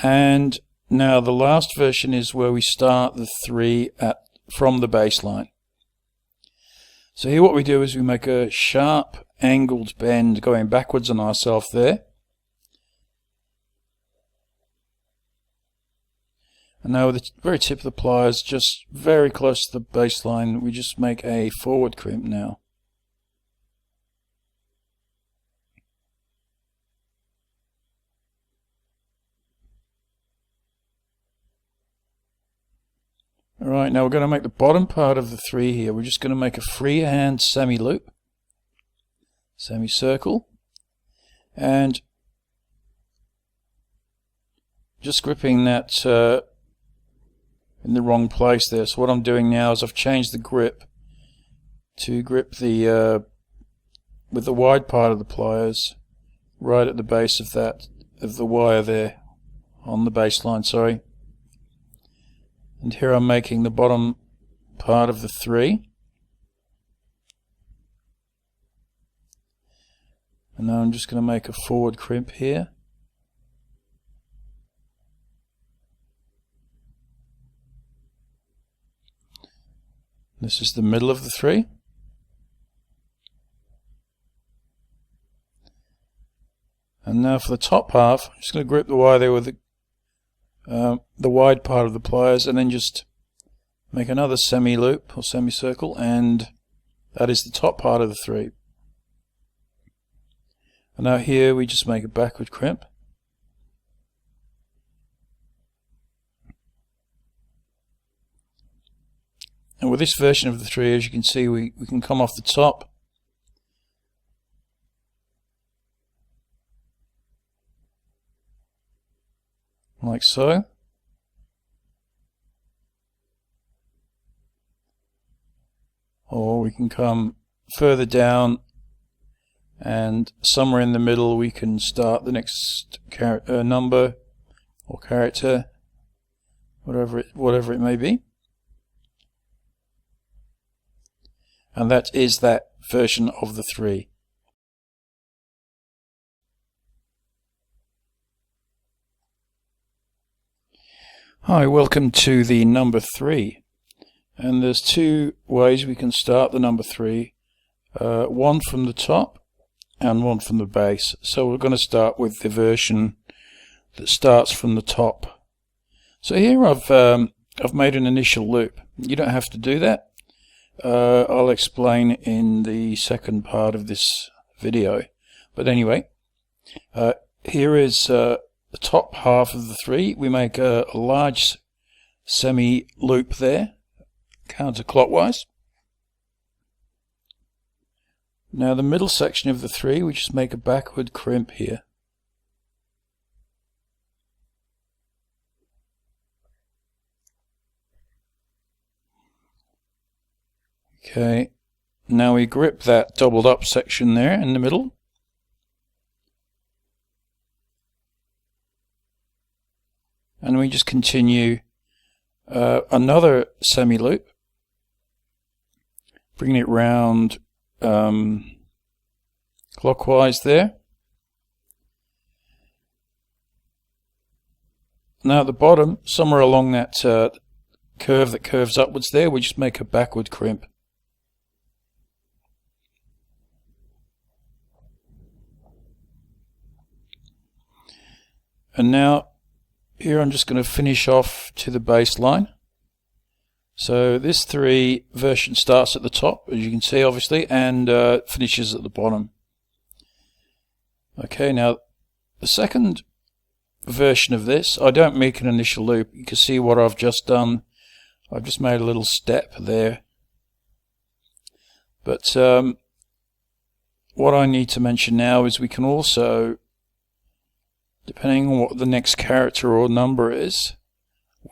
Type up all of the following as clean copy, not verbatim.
And now the last version is where we start the 3 from the baseline. So here what we do is we make a sharp angled bend going backwards on ourselves there. And now with the very tip of the pliers, just very close to the baseline, we just make a forward crimp now. Alright, now we're going to make the bottom part of the 3 here. We're just going to make a freehand semi-loop, semicircle, and just gripping that in the wrong place there. So what I'm doing now is I've changed the grip to grip the with the wide part of the pliers right at the base of the wire there on the baseline, sorry. And here I'm making the bottom part of the 3. And now I'm just going to make a forward crimp here. This is the middle of the 3. And now for the top half, I'm just going to grip the wire there with the wide part of the pliers, and then just make another semi-loop or semicircle, and that is the top part of the 3. And now here we just make a backward crimp. And with this version of the 3, as you can see, we can come off the top like so. Or we can come further down, and somewhere in the middle we can start the next number or character, whatever it may be. And that is that version of the 3. Hi, welcome to the number 3. And there's 2 ways we can start the number 3. One from the top and one from the base. So we're going to start with the version that starts from the top. So here I've made an initial loop. You don't have to do that. I'll explain in the second part of this video. But anyway, here is the top half of the 3. We make a large semi-loop there, counterclockwise. Now the middle section of the 3, we just make a backward crimp here. Okay, now we grip that doubled up section there in the middle. And we just continue another semi-loop, bringing it round clockwise there. Now at the bottom, somewhere along that curve that curves upwards there, we just make a backward crimp. And now here I'm just going to finish off to the baseline. So this 3 version starts at the top, as you can see obviously, and finishes at the bottom. Okay, now the second version of this, I don't make an initial loop. You can see what I've just done. I've just made a little step there. But what I need to mention now is we can also, depending on what the next character or number is,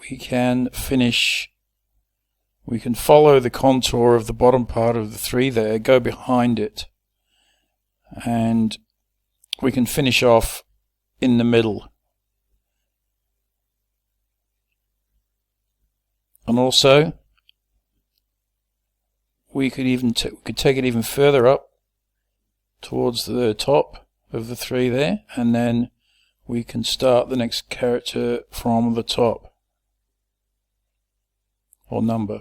we can follow the contour of the bottom part of the 3 there, go behind it, and we can finish off in the middle. And also, we could take it even further up towards the top of the 3 there, and then we can start the next character from the top, or number.